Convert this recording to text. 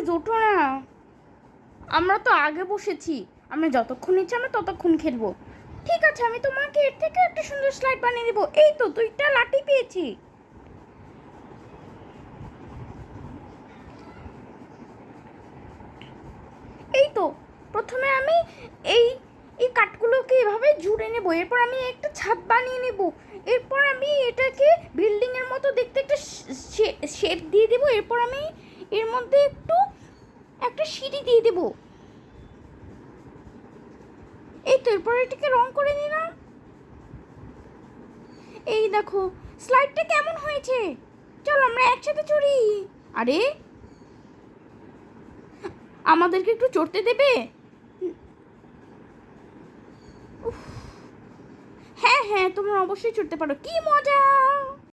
Please ওঠো না। আমরা তো আগে বসেছি, আমরা যতক্ষণ ইচ্ছা আমরা ততক্ষণ খেলবো। ঠিক আছে, আমি তোমাকে এর থেকে একটা সুন্দর স্লাইড বানিয়ে দেবো। এই তো 2টা লাঠি পেয়েছি। এই তো প্রথমে আমি এই এই কাঠগুলোকে এভাবে জুড়ে নেবো, এরপর আমি একটা ছাদ বানিয়ে নেব, এরপর আমি এটাকে বিল্ডিংয়ের মতো দেখতে একটা শেপ দিয়ে দেবো, এরপর আমি এর মধ্যে একটা সিঁড়ি দিয়ে দেবো। এই তো এরপর এটাকে রং করে নিলাম। এই দেখো স্লাইডটা কেমন হয়েছে। চলো আমরা একসাথে চড়ি। আরে আমাদেরকে একটু চড়তে দেবে? হ্যাঁ হ্যাঁ, তোমরা অবশ্যই চড়তে পারো, কি মজা।